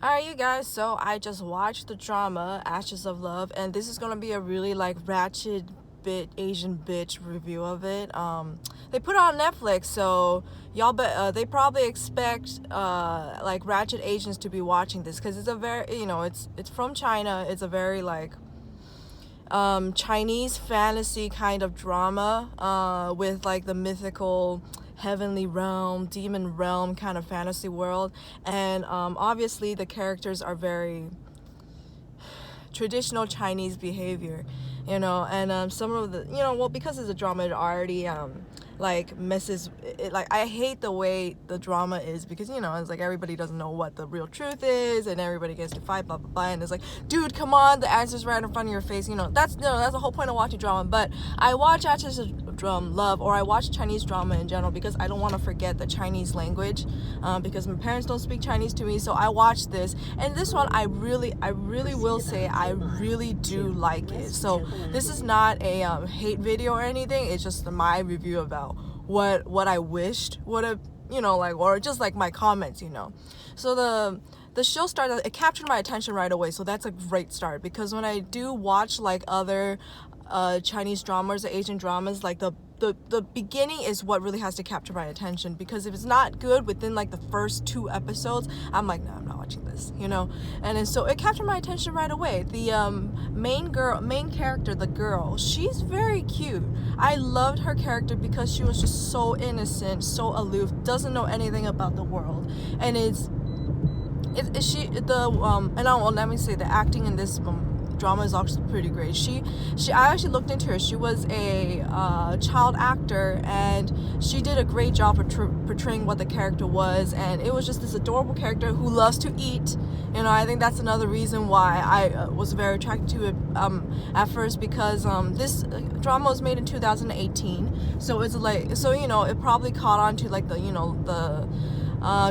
Alright, you guys, so I just watched the drama Ashes of Love, and this is gonna be a really like ratchet Asian bitch review of it. They put it on Netflix, so y'all bet they probably expect like ratchet Asians to be watching this because it's a very it's from China. It's a very like Chinese fantasy kind of drama with like the mythical heavenly realm, demon realm kind of fantasy world, and obviously the characters are very traditional Chinese behavior, and some of the well, because it's a drama, it already like messes it. Like, I hate the way the drama is because it's like everybody doesn't know what the real truth is and everybody gets to fight, blah blah blah, and it's like, dude, come on, the answer's right in front of your face. That's the whole point of watching drama. But I watch Ashes of Love, or I watch Chinese drama in general because I don't want to forget the Chinese language, because my parents don't speak Chinese to me, so I watch this. And this one, I really will say I really do like it. So this is not a hate video or anything. It's just my review about what I wished would have, or just like my comments. So the show started, it captured my attention right away, so that's a great start, because when I do watch like other Chinese dramas or Asian dramas, like the beginning is what really has to capture my attention, because if it's not good within like the first 2 episodes, I'm like, no, I'm not watching this, and then so it captured my attention right away. The main character, the girl, she's very cute. I loved her character because she was just so innocent, so aloof, doesn't know anything about the world, and let me say, the acting in this drama is actually pretty great. I actually looked into her. She was a child actor, and she did a great job of portraying what the character was, and it was just this adorable character who loves to eat. I think that's another reason why I was very attracted to it at first, because this drama was made in 2018, so it's like, it probably caught on to like the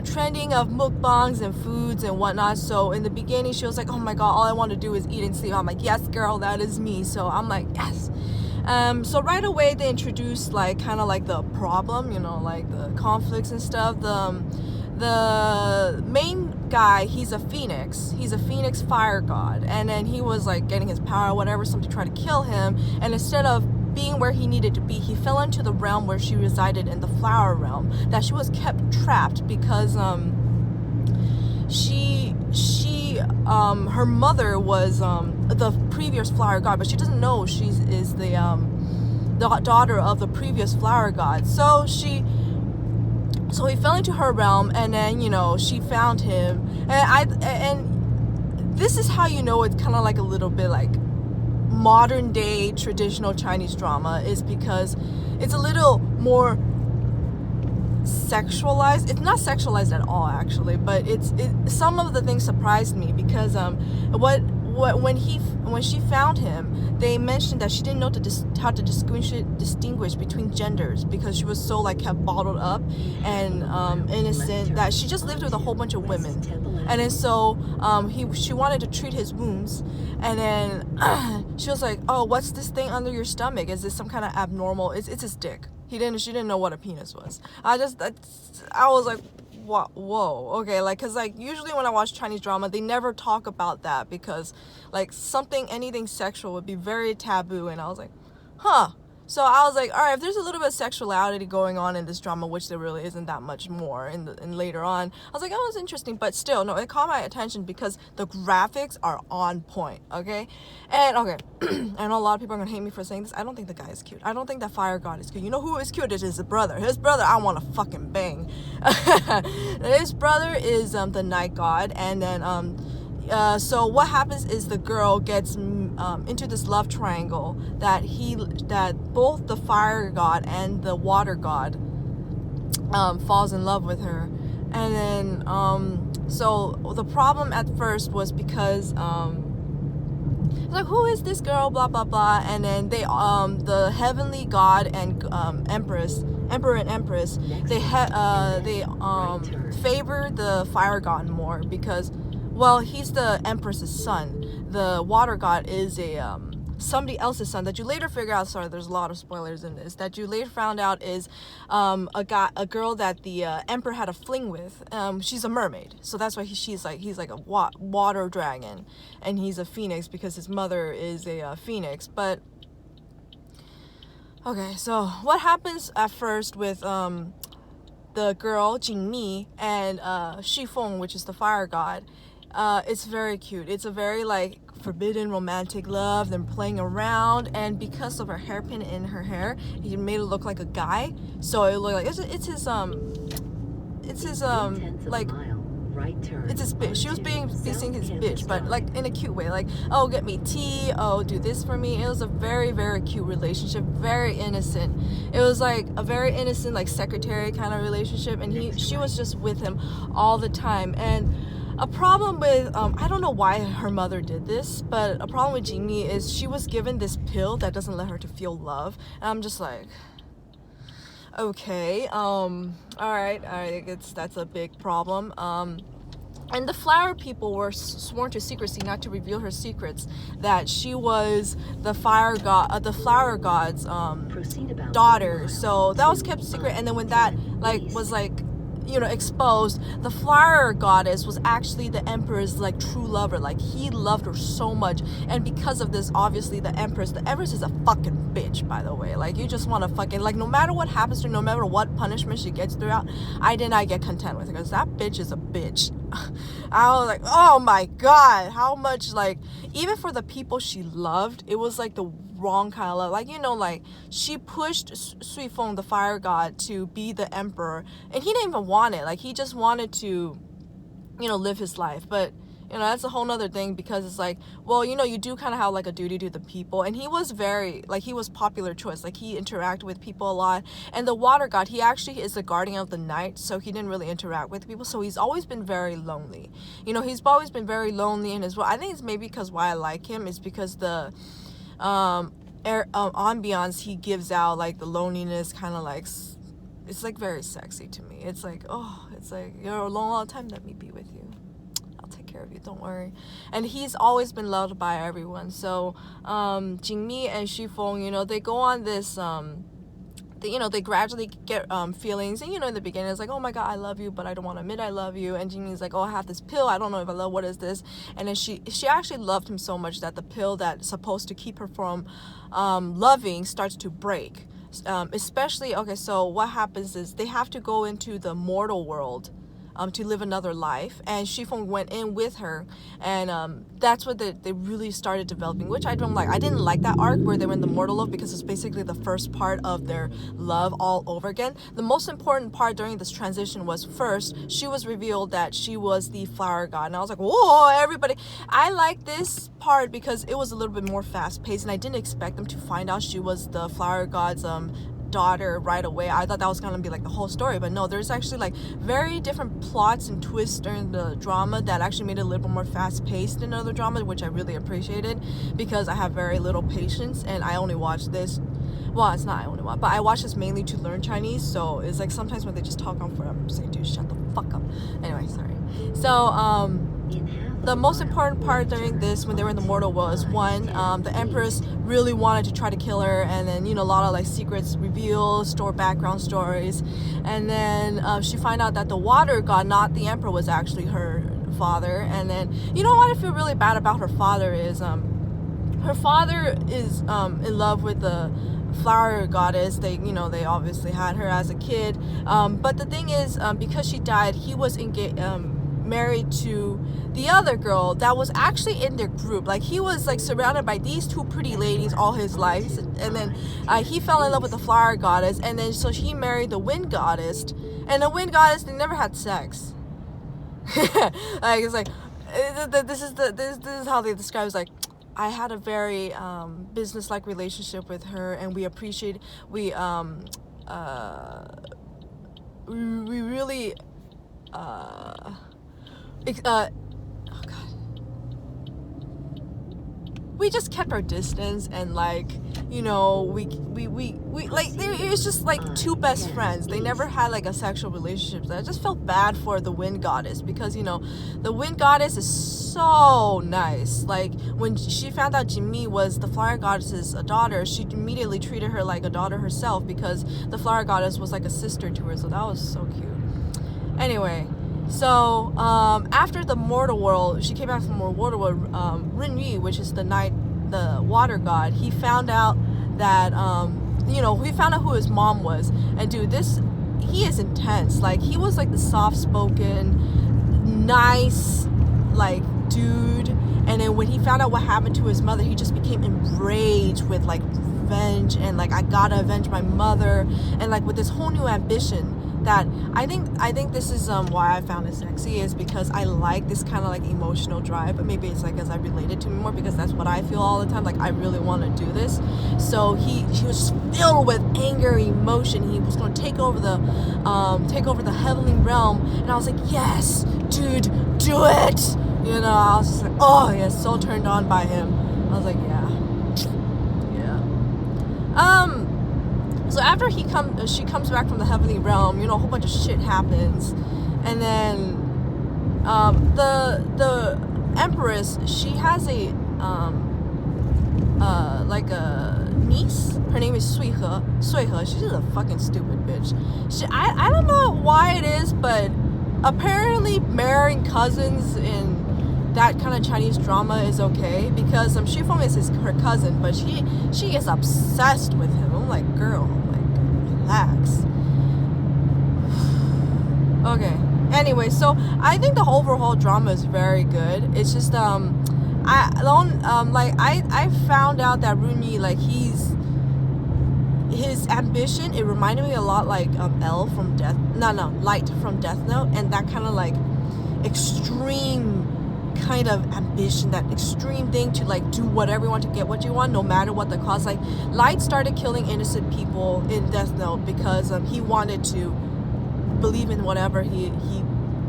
trending of mukbangs and foods and whatnot. So in the beginning, she was like, oh my god, all I want to do is eat and sleep. I'm like, yes girl, that is me. So I'm like, yes. So right away they introduced like kind of like the problem, like the conflicts and stuff. The main guy, he's a phoenix fire god, and then he was like getting his power or whatever, somebody tried to kill him, and instead of being where he needed to be, he fell into the realm where she resided, in the flower realm, that she was kept trapped because her mother was the previous flower god, but she doesn't know she is the daughter of the previous flower god. So he fell into her realm, and then she found him, and this is how it's kind of like a little bit like modern day traditional Chinese drama, is because it's a little more sexualized. It's not sexualized at all, actually, but some of the things surprised me, because when she found him, they mentioned that she didn't know how to distinguish between genders, because she was so like kept bottled up and innocent, that she just lived with a whole bunch of women. And then so she wanted to treat his wounds, and then she was like, oh, what's this thing under your stomach? Is this some kind of abnormal? It's his dick. She didn't know what a penis was. I was like, whoa, okay, like, because like usually when I watch Chinese drama, they never talk about that, because like anything sexual would be very taboo, and I was like, huh. So I was like, all right, if there's a little bit of sexuality going on in this drama, which there really isn't that much more in later on, I was like, oh, it's interesting. But still, no, it caught my attention because the graphics are on point, okay? And okay, I know a lot of people are gonna hate me for saying this. I don't think the guy is cute. I don't think that fire god is cute. You know who is cute? It is his brother. His brother, I want to fucking bang. His brother is the night god, and then so what happens is the girl gets into this love triangle that both the fire god and the water god falls in love with her. And then so the problem at first was because like, who is this girl, blah blah blah, and then they the heavenly god and emperor and empress, they favor the fire god more, because, well, he's the empress's son. The water god is a somebody else's son that you later figure out. Sorry, there's a lot of spoilers in this. That you later found out is a girl that the emperor had a fling with. She's a mermaid, so that's why he's like a water dragon, and he's a phoenix because his mother is a phoenix. But okay, so what happens at first with the girl Jingmi and Shifeng, which is the fire god? It's very cute. It's a very like forbidden romantic love. Them playing around, and because of her hairpin in her hair, he made it look like a guy. So it looked like it's his like it's his bitch. She was being his bitch, but like in a cute way. Like, oh, get me tea. Oh, do this for me. It was a very, very cute relationship. Very innocent. It was like a very innocent, like secretary kind of relationship, and she was just with him all the time. And a problem with I don't know why her mother did this, but a problem with Jingmi is she was given this pill that doesn't let her to feel love, and I'm just like, okay, all right, that's a big problem. And the flower people were sworn to secrecy, not to reveal her secrets, that she was the flower god's daughter. So that was kept secret. And then when that was exposed, the flower goddess was actually the emperor's like true lover. Like, he loved her so much, and because of this, obviously the empress is a fucking bitch, by the way. Like, you just want to fucking, like, no matter what happens to her, no matter what punishment she gets throughout, I did not get content with her, because that bitch is a bitch. I was like, oh my god, how much, like, even for the people she loved, it was like the wrong kind of love. Like, like, she pushed Sui Feng, the fire god, to be the emperor, and he didn't even want it. Like, he just wanted to live his life. But that's a whole nother thing, because it's like, well, you do kind of have like a duty to the people, and he was very, like, he was popular choice. Like, he interacted with people a lot. And the water god, he actually is the guardian of the night, so he didn't really interact with people, so he's always been very lonely. He's always been very lonely in his world. I think it's maybe because why I like him is because the ambiance he gives out, like the loneliness, kind of like, it's like very sexy to me. It's like, oh, it's like, you're alone all the time, let me be with you, I'll take care of you, don't worry. And he's always been loved by everyone. So Jingmi and Shifeng, they go on this they gradually get feelings, and in the beginning it's like, oh my god, I love you, but I don't want to admit I love you. And Jingmi's like, oh, I have this pill, I don't know if I love, what is this? And then she actually loved him so much that the pill that's supposed to keep her from loving starts to break. Especially, okay, so what happens is they have to go into the mortal world to live another life, and Shifeng went in with her, and that's what they really started developing, which I don't like. I didn't like that arc where they went in the mortal love, because it's basically the first part of their love all over again. The most important part during this transition was, first, she was revealed that she was the flower god, and I was like, whoa, everybody. I like this part because it was a little bit more fast-paced, and I didn't expect them to find out she was the flower god's daughter right away. I thought that was gonna be like the whole story, but no, there's actually like very different plots and twists during the drama that actually made it a little bit more fast-paced than other drama, which I really appreciated, because I have very little patience, and I only watch this, well, it's not I only watch, but I watch this mainly to learn Chinese. So it's like sometimes when they just talk on forever, I'm just like, dude, shut the fuck up. Anyway, sorry. So the most important part during this, when they were in the mortal, was one, the empress really wanted to try to kill her, and then a lot of like secrets revealed, background stories, and then she found out that the water god, not the emperor, was actually her father. And then what I feel really bad about her father is her father is in love with the flower goddess. They obviously had her as a kid, but the thing is, because she died, he was married to the other girl that was actually in their group. Like, he was like surrounded by these two pretty ladies all his life, and then he fell in love with the flower goddess, and then so he married the wind goddess, and the wind goddess, they never had sex. Like, it's like, this is how they describe it. It's like, I had a very business-like relationship with her, and we really oh god, we just kept our distance, and like, we like, it was just like two best friends. They never had like a sexual relationship. I just felt bad for the wind goddess, because the wind goddess is so nice. Like when she found out Jimmy was the flower goddess's daughter, she immediately treated her like a daughter herself because the flower goddess was like a sister to her. So that was so cute. Anyway, so after the mortal world, she came back from the mortal world. Renyu, which is the water god, he found out that he found out who his mom was. And dude, he is intense. Like he was like the soft-spoken, nice like dude, and then when he found out what happened to his mother, he just became enraged with like revenge and like I gotta avenge my mother, and like with this whole new ambition that I think this is why I found it sexy, is because I like this kind of like emotional drive. But maybe it's like as I related to me more, because that's what I feel all the time. Like I really want to do this. So he was filled with anger, emotion. He was going to take over the heavenly realm, and I was like, yes, dude, do it. I was just like, oh yeah, so turned on by him. I was like, yeah. So after she comes back from the heavenly realm, a whole bunch of shit happens, and then the empress, she has a like a niece. Her name is Sui He. She's a fucking stupid bitch. I don't know why it is, but apparently marrying cousins in that kind of Chinese drama is okay, because Shifeng is her cousin, but she gets obsessed with him. I'm like, girl, like, relax. Okay. Anyway, so I think the overall drama is very good. It's just I found out that Runyi, like his ambition, it reminded me a lot like Light from Death Note, and that kind of like extreme kind of ambition, that extreme thing to like do whatever you want to get what you want, no matter what the cost. Like Light started killing innocent people in Death Note because he wanted to believe in whatever he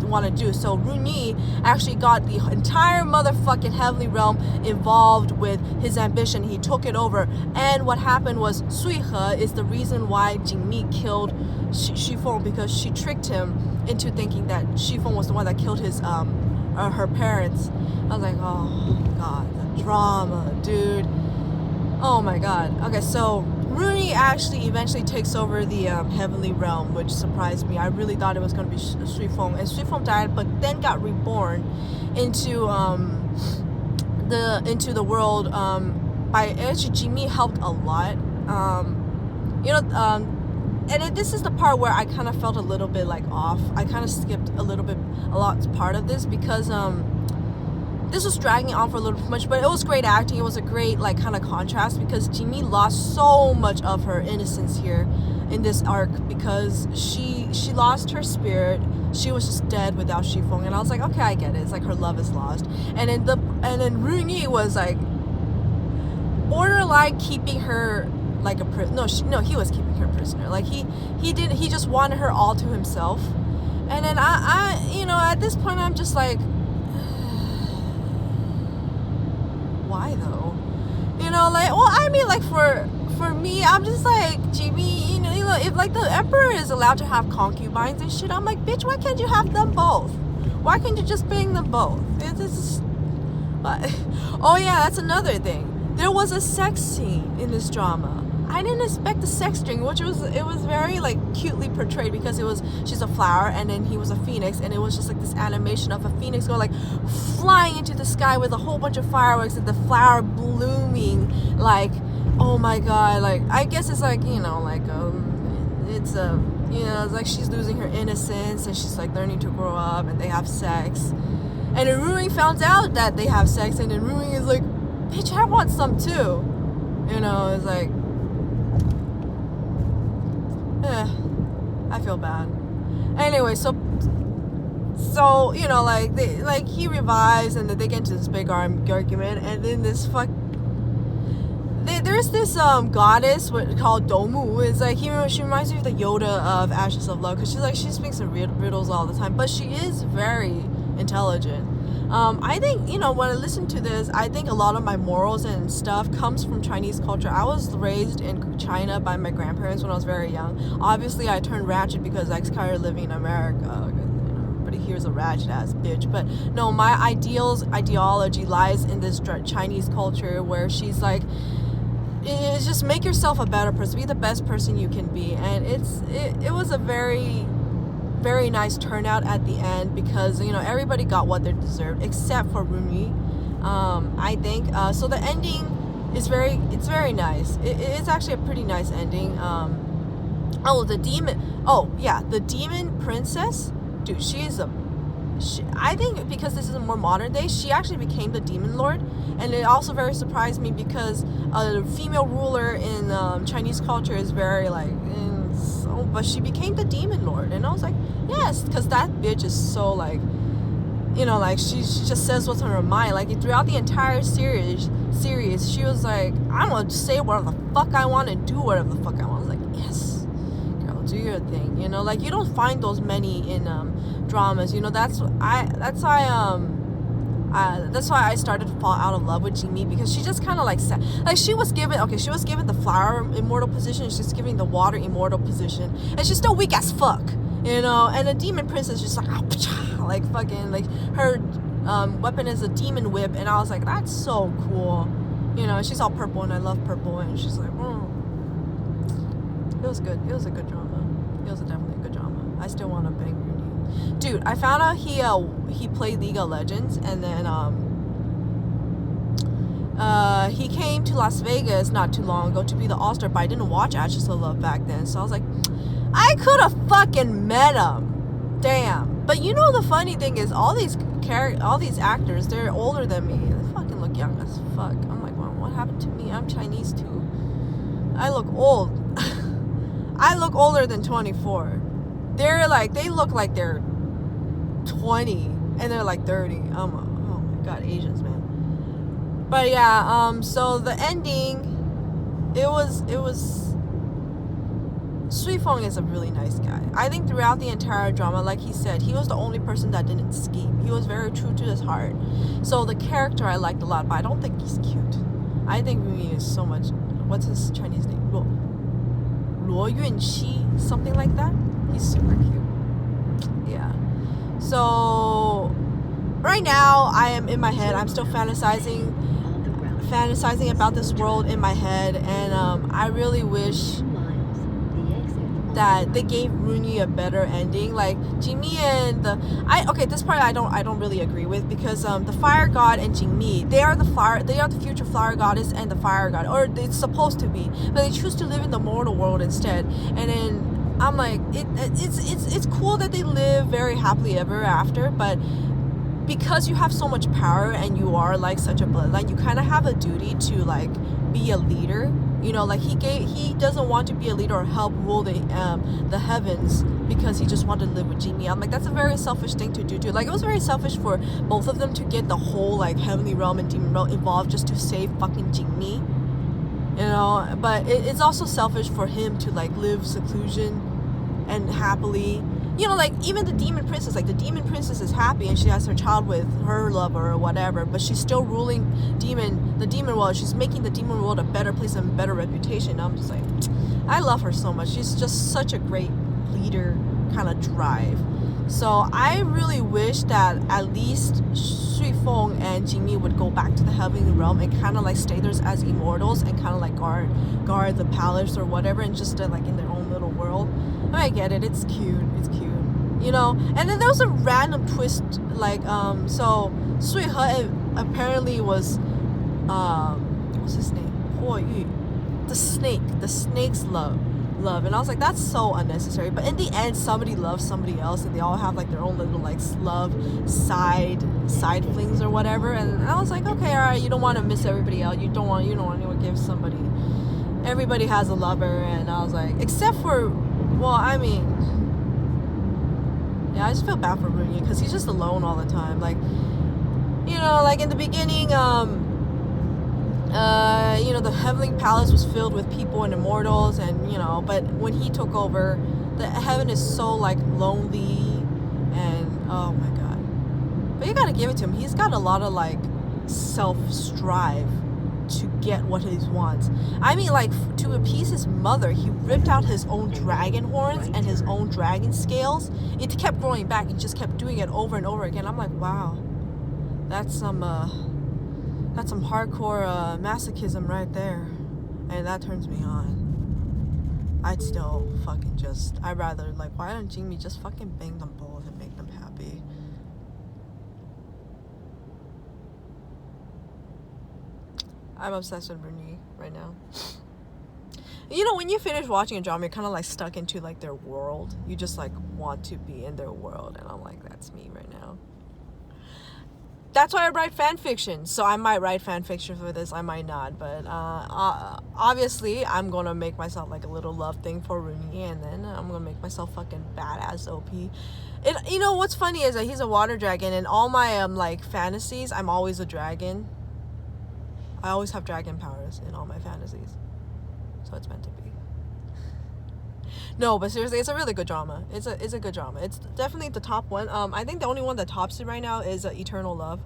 wanted to do. So Runyi actually got the entire motherfucking heavenly realm involved with his ambition. He took it over, and what happened was Sui He is the reason why Jingmi killed Shifeng, because she tricked him into thinking that Shifeng was the one that killed his her parents. I was like, oh god, the drama, dude. Oh my god. Okay, so Runyi actually eventually takes over the heavenly realm, which surprised me. I really thought it was going to be Shifeng, and Shifeng died, but then got reborn into the world by actually Jimmy helped a lot. And this is the part where I kind of felt a little bit like off. I kind of skipped a lot part of this, because this was dragging on for a little bit much, but it was great acting. It was a great like kind of contrast, because Jimmy lost so much of her innocence here in this arc, because she lost her spirit. She was just dead without Shifeng, and I was like, okay, I get it. It's like her love is lost, and then Runyi was like borderline keeping her like a prisoner. He was keeping her prisoner. Like he just wanted her all to himself. And then I at this point I'm just like, why though? For me, I'm just like, Jimmy, if like the emperor is allowed to have concubines and shit, I'm like, bitch, why can't you have them both? Why can't you just bang them both? Oh yeah, that's another thing. There was a sex scene in this drama. I didn't expect the sex string, it was very like cutely portrayed, because she's a flower and then he was a phoenix, and it was just like this animation of a phoenix going like flying into the sky with a whole bunch of fireworks and the flower blooming. Like, oh my god, like I guess it's like it's like she's losing her innocence and she's like learning to grow up, and they have sex, and then Runyi found out that they have sex, and then Runyi is like, bitch, I want some too. It's like, I feel bad. Anyway, so he revives, and then they get into this big argument, and then there's this goddess called Domu. It's like she reminds me of the Yoda of Ashes of Love, because she speaks in riddles all the time, but she is very intelligent. I think, when I listen to this, I think a lot of my morals and stuff comes from Chinese culture. I was raised in China by my grandparents when I was very young. Obviously, I turned ratchet because I started living in America. But here's a ratchet ass bitch. But no, my ideology lies in this Chinese culture where she's like, it's just make yourself a better person, be the best person you can be. And it was a very, very nice turnout at the end, because everybody got what they deserved except for Rooney. I think so the ending is very nice. It's actually a pretty nice ending. The demon princess, dude, I think because this is a more modern day, she actually became the demon lord. And it also very surprised me because a female ruler in Chinese culture is very like, but she became the demon lord. And I was like, yes, because that bitch is so like, like she just says what's on her mind. Like throughout the entire series, she was like, I'm gonna say whatever the fuck I want and do whatever the fuck I want. I was like, yes, girl, do your thing. Like you don't find those many in dramas. That's why I started to fall out of love with Jimmy, because she just kind of like said, like she was given the flower immortal position, she's giving the water immortal position, and she's still weak as fuck, and the demon princess just like, like fucking like her weapon is a demon whip, and I was like, that's so cool, she's all purple and I love purple, and she's like, it was good. It was a good drama. It was definitely a good drama. I still want to bang Rooney. Dude, I found out he played League of Legends, and then he came to Las Vegas not too long ago to be the All-Star, but I didn't watch Ashes of Love back then, so I was like, I could have fucking met him. Damn. But the funny thing is, all these actors, they're older than me. They fucking look young as fuck. I'm like, well, what happened to me? I'm Chinese too. I look old. I look older than 24. They look like they're 20 and they're like 30. Oh my god, Asians, man. But yeah, so the ending, it was Sui Feng is a really nice guy. I think throughout the entire drama, like he said, he was the only person that didn't scheme. He was very true to his heart. So the character I liked a lot, but I don't think he's cute. I think Rui is so much, what's his Chinese name? Luo Yunqi, something like that. He's super cute. Yeah. So right now I am in my head, I'm still fantasizing about this world in my head, and I really wish that they gave Rooney a better ending. Like Jimmy and this part I don't really agree with, because the fire god and Jimmy, they are the future fire goddess and the fire god, or it's supposed to be, but they choose to live in the mortal world instead. And then I'm like, it's cool that they live very happily ever after, but because you have so much power and you are like such a bloodline, you kind of have a duty to like be a leader. Like he doesn't want to be a leader or help rule the heavens because he just wanted to live with Jimmy. I'm like, that's a very selfish thing to do too. Like it was very selfish for both of them to get the whole like heavenly realm and demon realm involved just to save fucking Jimmy. But it's also selfish for him to like live seclusion and happily. Like even the demon princess, like the demon princess is happy and she has her child with her lover or whatever, but she's still ruling the demon world. She's making the demon world a better place and better reputation. I'm just like, I love her so much. She's just such a great leader kind of drive. So I really wish that at least Sui Feng and Jimmy would go back to the heavenly realm and kind of like stay there as immortals and kind of like guard the palace or whatever, and just like in their own little world. I get it. It's cute. And then there was a random twist, like so Sui He apparently was what's his name? Huo Yu, the snake's love, and I was like, that's so unnecessary. But in the end, somebody loves somebody else, and they all have like their own little like love side flings or whatever. And I was like, okay, all right, you don't want to miss everybody out. You don't want to give somebody. Everybody has a lover, and I was like, except for, well, I mean, yeah, I just feel bad for Rooney because he's just alone all the time. Like, like in the beginning, the heavenly palace was filled with people and immortals, and but when he took over, the heaven is so like lonely, and oh my god. But you gotta give it to him. He's got a lot of like self strive to get what he wants. I mean, like, to appease his mother, he ripped out his own dragon horns and his own dragon scales. It kept growing back. He just kept doing it over and over again. I'm like, wow, that's some hardcore masochism right there, and that turns me on. I'd still fucking I'd rather, like, why don't Jimmy just fucking bang them both and make them happy? I'm obsessed with Bruni right now. You know, when you finish watching a drama, you're kind of like stuck into like their world. You just like want to be in their world, and I'm like, that's me right now. That's why I write fan fiction. So I might write fan fiction for this, I might not, but obviously I'm gonna make myself like a little love thing for Rooney, and then I'm gonna make myself fucking badass OP. You know what's funny is that he's a water dragon, and all my like fantasies, I'm always a dragon. I always have dragon powers in all my fantasies, so it's meant to be. No, but seriously, it's a really good drama. It's a good drama. It's definitely the top one. I think the only one that tops it right now is Eternal Love,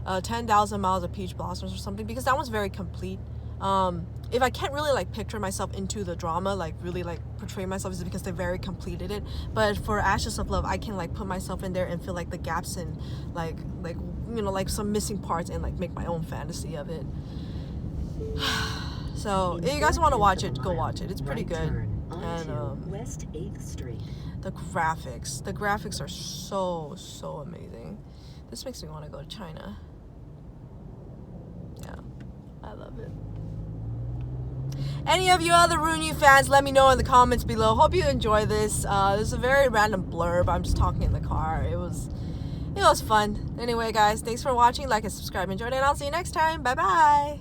10,000 Miles of Peach Blossoms or something, because that one's very complete. If I can't really like picture myself into the drama, like really like portray myself, is because they very completed it. But for Ashes of Love, I can like put myself in there and fill like the gaps and like you know, like some missing parts, and like make my own fantasy of it. So if you guys want to watch it, go watch it. It's pretty good. And West 8th Street. the graphics are so amazing. This makes me want to go to China. Yeah, I love it. Any of you other Rooney fans, let me know in the comments below. Hope you enjoy this. This is a very random blurb. I'm just talking in the car. It was fun. Anyway, guys, thanks for watching. Like and subscribe, enjoyed it, and I'll see you next time. Bye bye.